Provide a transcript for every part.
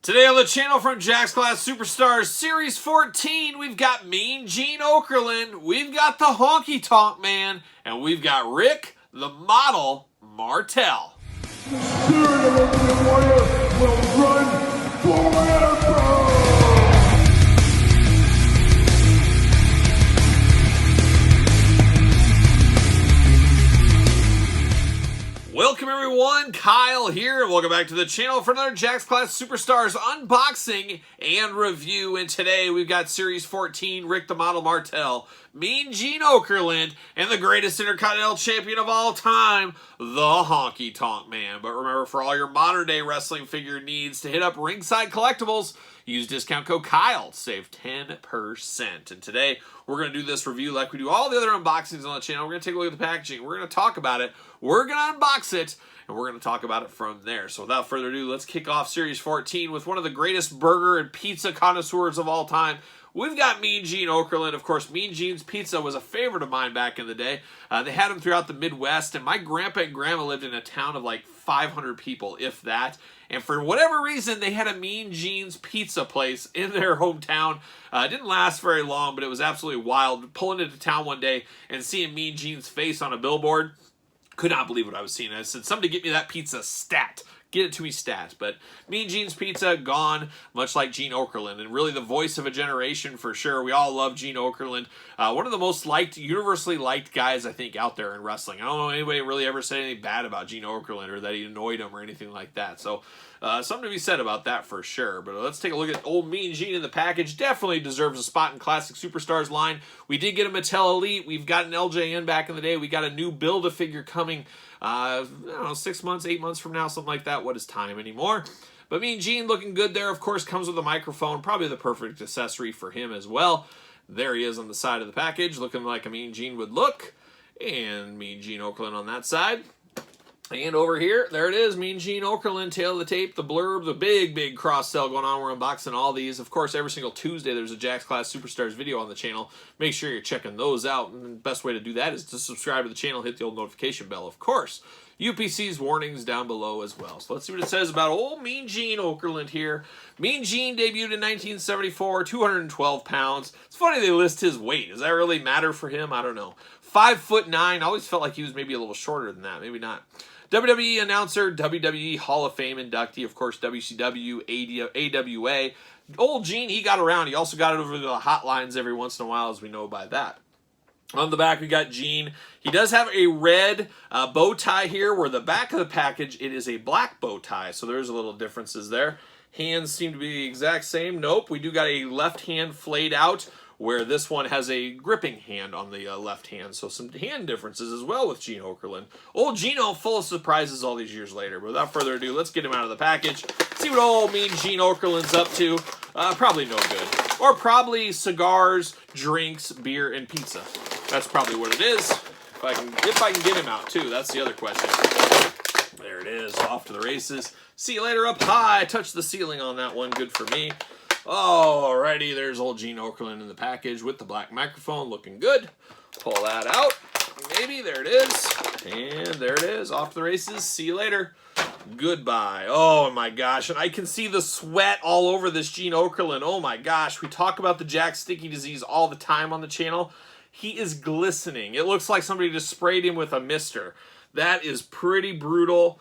Today on the channel from Jack's Class Superstars Series 14, we've got Mean Gene Okerland, we've got the Honky Tonk Man, and we've got Rick, the model, Martel. The spirit of the warrior will run forever! Welcome everyone, Kyle here, and welcome back to the channel for another Jack's Class Superstars unboxing and review. And today we've got Series 14, Rick the Model Martel, Mean Gene Okerland, and the greatest Intercontinental Champion of all time, the Honky Tonk Man. But remember, for all your modern day wrestling figure needs, to hit up Ringside Collectibles, use discount code Kyle to save 10%. And today we're going to do this review like we do all the other unboxings on the channel. We're going to take a look at the packaging, we're going to talk about it, we're going to unbox it, and we're going to talk about it from there. So without further ado, let's kick off Series 14 with one of the greatest burger and pizza connoisseurs of all time. We've got Mean Gene Okerland. Of course, Mean Gene's Pizza was a favorite of mine back in the day. They had them throughout the Midwest, and my grandpa and grandma lived in a town of like 500 people, if that. And for whatever reason, they had a Mean Gene's Pizza place in their hometown. It didn't last very long, but it was absolutely wild. Pulling into town one day and seeing Mean Gene's face on a billboard, could not believe what I was seeing. I said, somebody get me that pizza stat. Get it to me stat. But Mean Gene's Pizza, gone, much like Gene Okerland, and really the voice of a generation for sure. We all love Gene Okerland. One of the most liked, universally liked guys, I think, out there in wrestling. I don't know anybody really ever said anything bad about Gene Okerland or that he annoyed him or anything like that. So something to be said about that for sure. But let's take a look at old Mean Gene in the package. Definitely deserves a spot in Classic Superstars line. We did get a Mattel Elite. We've got an LJN back in the day. We got a new Build-A-Figure coming, I don't know, 6 months, 8 months from now, something like that. What is time anymore? But Mean Gene looking good there. Of course, comes with a microphone. Probably the perfect accessory for him as well. There he is on the side of the package, looking like a Mean Gene would look. And Mean Gene Okerland on that side. And over here, there it is, Mean Gene Okerland, tail of the tape, the blurb, the big cross-sell going on. We're unboxing all these. Of course, every single Tuesday, there's a Jack's Class Superstars video on the channel. Make sure you're checking those out. And the best way to do that is to subscribe to the channel, hit the old notification bell, of course. UPC's warnings down below as well. So let's see what it says about old Mean Gene Okerland here. Mean Gene debuted in 1974, 212 pounds. It's funny they list his weight. Does that really matter for him? I don't know. 5'9". I always felt like he was maybe a little shorter than that. Maybe not. WWE announcer, WWE Hall of Fame inductee, of course, WCW, AWA. Old Gene, he got around. He also got it over the hotlines every once in a while, as we know by that. On the back, we got Gene. He does have a red bow tie here, where the back of the package, it is a black bow tie. So there's a little differences there. Hands seem to be the exact same. Nope, we do got a left hand flayed out, where this one has a gripping hand on the left hand. So some hand differences as well with Gene Okerland. Old Gino full of surprises all these years later. But without further ado, let's get him out of the package. See what old Mean Gene Okerland's up to. Probably no good. Or probably cigars, drinks, beer, and pizza. That's probably what it is. If I can get him out too, that's the other question. There it is, off to the races. See you later up high. Touch the ceiling on that one, good for me. Alrighty, there's old Gene Okerland in the package with the black microphone, looking good. Pull that out. Maybe, there it is. And there it is, off to the races. See you later. Goodbye. Oh my gosh, and I can see the sweat all over this Gene Okerland. Oh my gosh, we talk about the Jack Sticky Disease all the time on the channel. He is glistening. It looks like somebody just sprayed him with a mister. That is pretty brutal.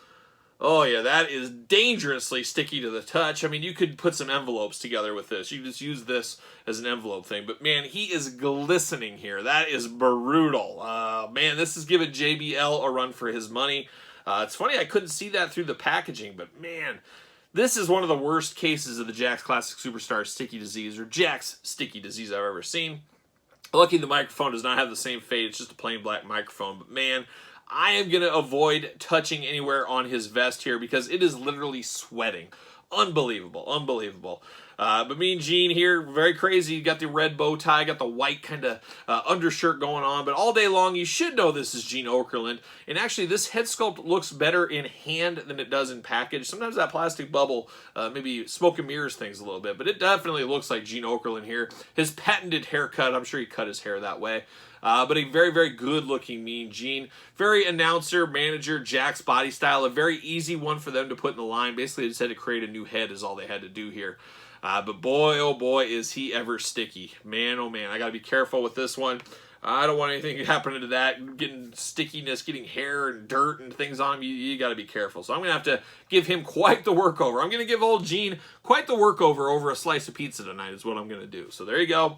Oh yeah, that is dangerously sticky to the touch. I mean, you could put some envelopes together with this. You could just use this as an envelope thing. But man, he is glistening here. That is brutal. Man, this is giving JBL a run for his money. It's funny I couldn't see that through the packaging, but man, this is one of the worst cases of the Jack's Classic Superstar Sticky Disease, or Jack's Sticky Disease I've ever seen. Lucky the microphone does not have the same fade. It's just a plain black microphone. But man, I am going to avoid touching anywhere on his vest here because it is literally sweating. Unbelievable, unbelievable. But Mean Gene here, very crazy. You got the red bow tie, got the white kind of undershirt going on. But all day long, you should know this is Gene Okerland. And actually, this head sculpt looks better in hand than it does in package. Sometimes that plastic bubble maybe smoke and mirrors things a little bit. But it definitely looks like Gene Okerland here. His patented haircut, I'm sure he cut his hair that way. But a very, very good-looking Mean Gene. Very announcer, manager, Jack's body style. A very easy one for them to put in the line. Basically, they just had to create a new head is all they had to do here. But boy, oh boy, is he ever sticky. Man, oh man, I got to be careful with this one. I don't want anything happening to that, getting stickiness, getting hair and dirt and things on him. You got to be careful. So I'm going to have to give him quite the workover. I'm going to give old Gene quite the workover over a slice of pizza tonight is what I'm going to do. So there you go.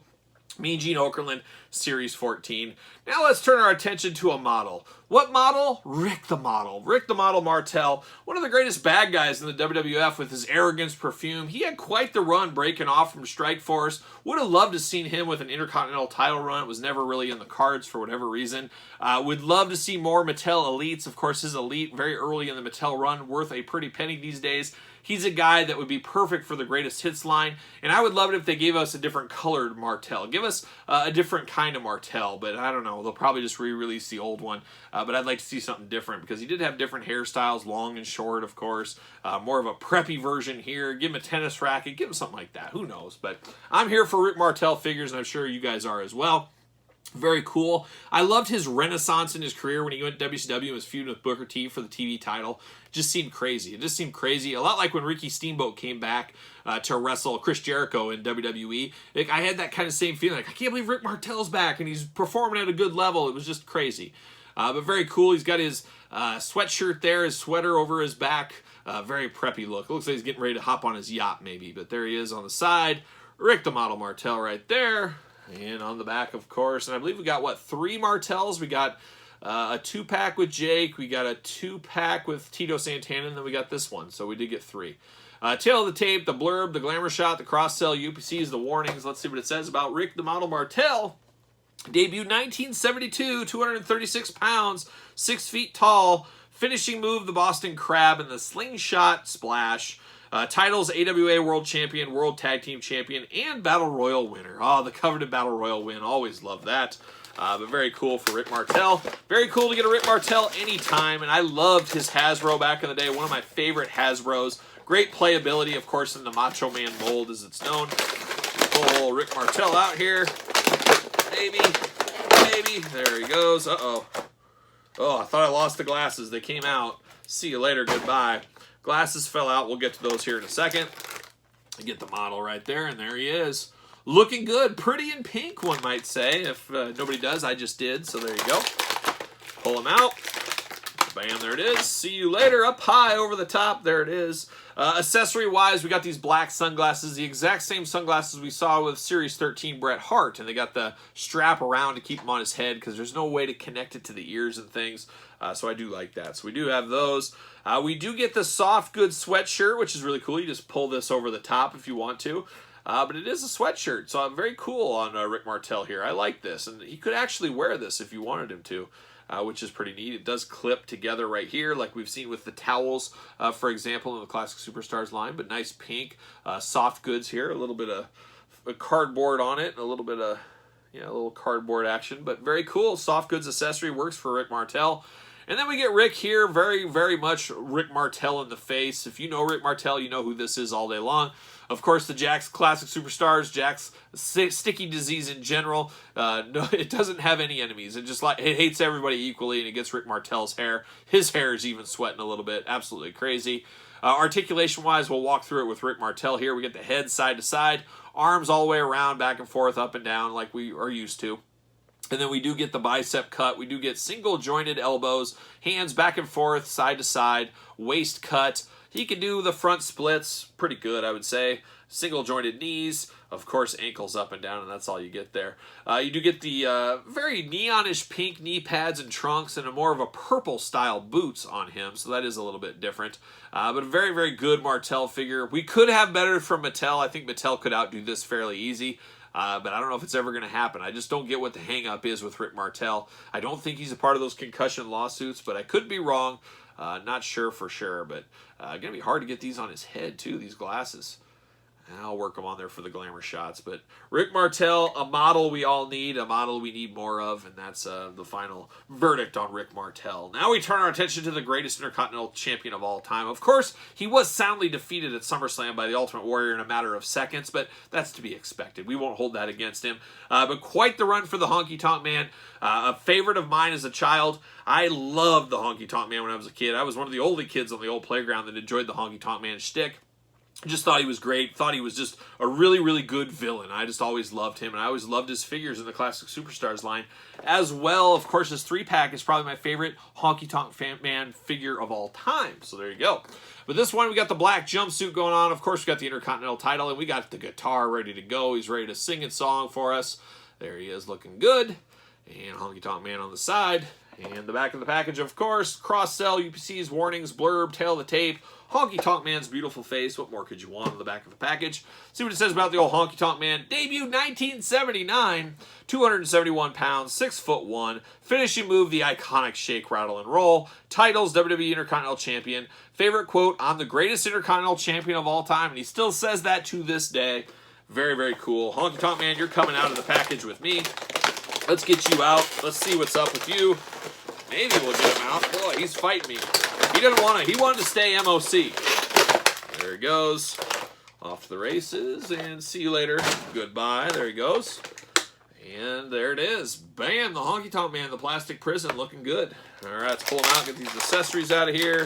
Mean Gene Okerland, Series 14. Now let's turn our attention to a model. What model? Rick the Model. Rick the Model Martel, one of the greatest bad guys in the WWF with his arrogance perfume. He had quite the run breaking off from Strikeforce. Would have loved to have seen him with an Intercontinental title run. It was never really in the cards for whatever reason. Would love to see more Mattel Elites. Of course, his Elite very early in the Mattel run, worth a pretty penny these days. He's a guy that would be perfect for the greatest hits line, and I would love it if they gave us a different colored Martel. Give us a different kind of Martel, but I don't know. They'll probably just re-release the old one, but I'd like to see something different because he did have different hairstyles, long and short, of course. More of a preppy version here. Give him a tennis racket. Give him something like that. Who knows? But I'm here for Rick Martel figures, and I'm sure you guys are as well. Very cool. I loved his renaissance in his career when he went to WCW and was feuding with Booker T for the TV title. It just seemed crazy. It just seemed crazy. A lot like when Ricky Steamboat came back to wrestle Chris Jericho in WWE. Like, I had that kind of same feeling. Like, I can't believe Rick Martel's back and he's performing at a good level. It was just crazy. But very cool. He's got his sweatshirt there, his sweater over his back. Very preppy look. Looks like he's getting ready to hop on his yacht maybe. But there he is on the side. Rick the Model Martel right there. And on the back, of course, and I believe we got, what, 3 Martels? We got a 2-pack with Jake, we got a 2-pack with Tito Santana, and then we got this one, so we did get 3. Tail of the tape, the blurb, the glamour shot, the cross-sell, UPCs, the warnings. Let's see what it says about Rick the Model Martel. Debuted 1972, 236 pounds, 6 feet tall. Finishing move, the Boston Crab, and the slingshot splash. Titles, AWA World Champion, World Tag Team Champion, and Battle Royal winner. Oh, the coveted Battle Royal win. Always love that. But very cool for Rick Martel. Very cool to get a Rick Martel anytime, and I loved his Hasbro back in the day. One of my favorite Hasbros. Great playability, of course, in the Macho Man mold, as it's known. Pull Rick Martel out here. Maybe. There he goes. Uh-oh. Oh, I thought I lost the glasses. They came out. See you later. Goodbye. Glasses fell out. We'll get to those here in a second. I get the model right there, and there he is. Looking good. Pretty in pink, one might say. If nobody does, I just did, so there you go. Pull him out. Bam, there it is. See you later. Up high over the top. There it is. Accessory-wise, we got these black sunglasses, the exact same sunglasses we saw with Series 13 Bret Hart, and they got the strap around to keep him on his head because there's no way to connect it to the ears and things, so I do like that. So we do have those. We do get the soft goods sweatshirt, which is really cool. You just pull this over the top if you want to. But it is a sweatshirt, so I'm very cool on Rick Martel here. I like this, and he could actually wear this if you wanted him to. Which is pretty neat. It does clip together right here, like we've seen with the towels, for example, in the Classic Superstars line, but nice pink, soft goods here, a little bit of cardboard on it, a little bit of, a little cardboard action, but very cool. Soft goods accessory works for Rick Martel. And then we get Rick here, very, very much Rick Martel in the face. If you know Rick Martel, you know who this is all day long. Of course, the Jack's Classic Superstars, Jack's sticky disease in general. No, it doesn't have any enemies. It hates everybody equally, and it gets Rick Martel's hair. His hair is even sweating a little bit. Absolutely crazy. Articulation-wise, we'll walk through it with Rick Martel here. We get the head side to side, arms all the way around, back and forth, up and down, like we are used to. And then we do get the bicep cut. We do get single jointed elbows, hands back and forth, side to side, waist cut. He can do the front splits pretty good, I would say. Single jointed knees, of course, ankles up and down, and that's all you get there. You do get the very neonish pink knee pads and trunks and a more of a purple style boots on him, so that is a little bit different. But a very, very good Martel figure. We could have better from Mattel. I think Mattel could outdo this fairly easy. But I don't know if it's ever going to happen. I just don't get what the hang-up is with Rick Martel. I don't think he's a part of those concussion lawsuits, but I could be wrong. Not sure for sure, but going to be hard to get these on his head, too, these glasses. I'll work them on there for the glamour shots. But Rick Martel, a model we all need, a model we need more of, and that's the final verdict on Rick Martel. Now we turn our attention to the greatest Intercontinental Champion of all time. Of course, he was soundly defeated at SummerSlam by the Ultimate Warrior in a matter of seconds, but that's to be expected. We won't hold that against him. But quite the run for the Honky Tonk Man. A favorite of mine as a child. I loved the Honky Tonk Man when I was a kid. I was one of the only kids on the old playground that enjoyed the Honky Tonk Man shtick. Just thought he was great. Thought he was just a really, really good villain. I just always loved him, and I always loved his figures in the Classic Superstars line. As well, of course, his 3-pack is probably my favorite Honky Tonk Man figure of all time. So there you go. But this one, we got the black jumpsuit going on. Of course, we got the Intercontinental title, and we got the guitar ready to go. He's ready to sing a song for us. There he is, looking good. And Honky Tonk Man on the side. And the back of the package, of course, cross-sell, UPCs, warnings, blurb, tail of the tape, Honky Tonk Man's beautiful face. What more could you want on the back of the package? See what it says about the old Honky Tonk Man. Debuted 1979, 271 pounds, 6'1", finishing move, the iconic shake, rattle, and roll. Titles, WWE Intercontinental Champion. Favorite quote, I'm the greatest Intercontinental Champion of all time, and he still says that to this day. Very, very cool. Honky Tonk Man, you're coming out of the package with me. Let's get you out. Let's see what's up with you. Maybe we'll get him out. Boy, he's fighting me. He doesn't want to. He wanted to stay MOC. There he goes. Off to the races, and see you later. Goodbye. There he goes. And there it is. Bam, the Honky Tonk Man, the plastic prison, looking good. All right, let's pull him out, get these accessories out of here.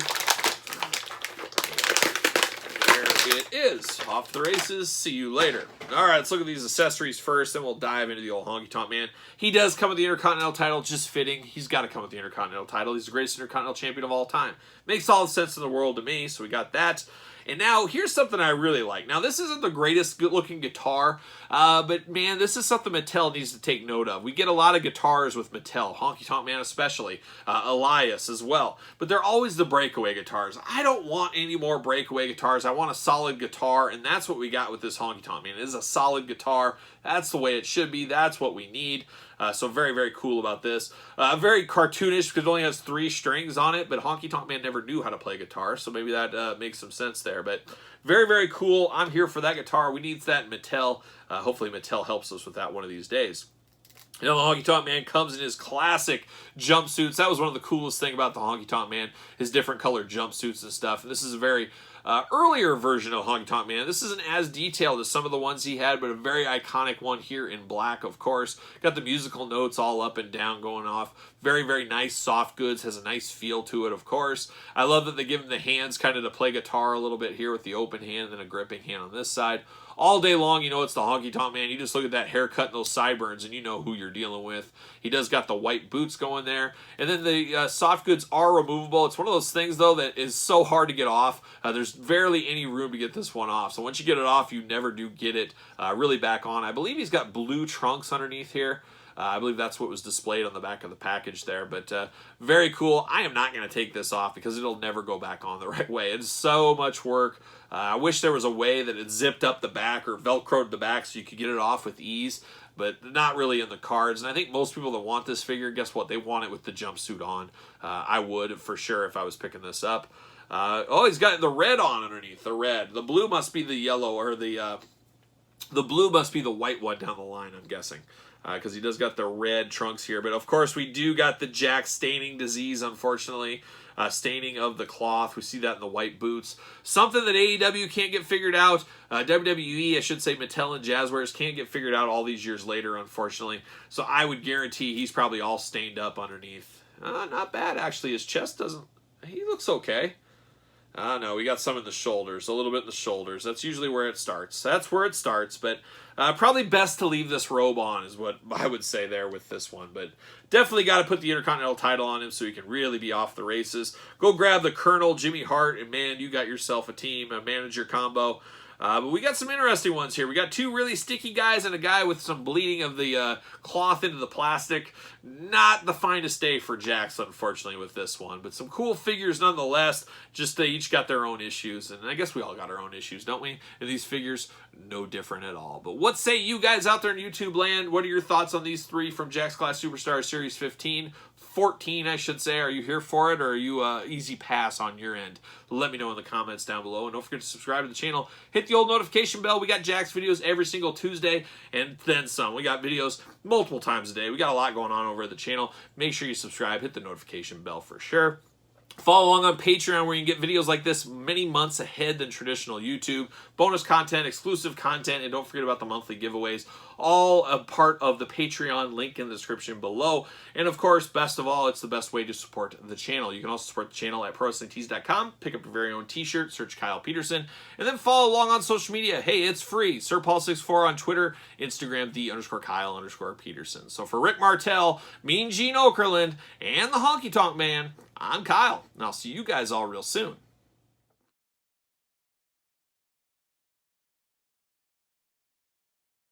There it is. Off to the races. See you later. All right, let's look at these accessories first, then we'll dive into the old Honky Tonk Man. He does come with the Intercontinental title, just fitting. He's got to come with the Intercontinental title. He's the greatest Intercontinental Champion of all time. Makes all the sense in the world to me, so we got that. And now, here's something I really like. Now, this isn't the greatest good-looking guitar, but, man, this is something Mattel needs to take note of. We get a lot of guitars with Mattel, Honky Tonk Man especially, Elias as well. But they're always the breakaway guitars. I don't want any more breakaway guitars. I want a solid guitar, and that's what we got with this Honky Tonk Man. It is a solid guitar. That's the way it should be. That's what we need. So very, very cool about this. Very cartoonish because it only has 3 strings on it, but Honky Tonk Man never knew how to play guitar, so maybe that makes some sense there. But very, very cool. I'm here for that guitar. We need that in Mattel. Hopefully Mattel helps us with that one of these days. You know, the Honky Tonk Man comes in his classic jumpsuits. That was one of the coolest thing about the Honky Tonk Man, his different colored jumpsuits and stuff. And this is a very earlier version of Honky Tonk Man. This isn't as detailed as some of the ones he had, but a very iconic one here in black, of course. Got the musical notes all up and down going off. Very, very nice soft goods. Has a nice feel to it, of course. I love that they give him the hands kind of to play guitar a little bit here with the open hand and then a gripping hand on this side. All day long, you know it's the Honky Tonk Man. You just look at that haircut and those sideburns, and you know who you're dealing with. He does got the white boots going there. And then the soft goods are removable. It's one of those things, though, that is so hard to get off. There's barely any room to get this one off. So once you get it off, you never do get it really back on. I believe he's got blue trunks underneath here. I believe that's what was displayed on the back of the package there. But very cool. I am not going to take this off because it'll never go back on the right way. It's so much work. I wish there was a way that it zipped up the back or Velcroed the back so you could get it off with ease. But not really in the cards. And I think most people that want this figure, guess what? They want it with the jumpsuit on. I would for sure if I was picking this up. Oh, he's got the red on underneath. The red. The blue must be the yellow, or the blue must be the white one down the line, I'm guessing. Because he does got the red trunks here. But, of course, we do got the Jack staining disease, unfortunately. Staining of the cloth. We see that in the white boots. Something that AEW can't get figured out. WWE, I should say Mattel and Jazzwares, can't get figured out all these years later, unfortunately. So I would guarantee he's probably all stained up underneath. Not bad, actually. His chest doesn't... He looks okay. No, we got some in the shoulders, a little bit in the shoulders. That's usually where it starts. That's where it starts, but probably best to leave this robe on is what I would say there with this one. But definitely got to put the Intercontinental title on him so he can really be off the races. Go grab the Colonel, Jimmy Hart, and man, you got yourself a team, a manager combo. But we got some interesting ones here. We got 2 really sticky guys and a guy with some bleeding of the cloth into the plastic. Not the finest day for Jax, unfortunately, with this one. But some cool figures nonetheless. Just they each got their own issues. And I guess we all got our own issues, don't we? And these figures, no different at all. But what say you guys out there in YouTube land? What are your thoughts on these 3 from Jack's Class Superstars Series 15? 14, I should say. Are you here for it, or are you easy pass on your end? Let me know in the comments down below. And don't forget to subscribe to the channel. Hit the old notification bell. We got Jack's videos every single Tuesday and then some. We got videos multiple times a day. We got a lot going on over at the channel. Make sure you subscribe. Hit the notification bell for sure. Follow along on Patreon, where you can get videos like this many months ahead than traditional YouTube. Bonus content, exclusive content, and don't forget about the monthly giveaways. All a part of the Patreon, link in the description below. And of course, best of all, it's the best way to support the channel. You can also support the channel at ProWrestlingTees.com. Pick up your very own t-shirt, search Kyle Peterson, and then follow along on social media. Hey, it's free. SirPaul64 on Twitter, Instagram, _Kyle_Peterson. So for Rick Martel, Mean Gene Okerland, and the Honky Tonk Man, I'm Kyle, and I'll see you guys all real soon.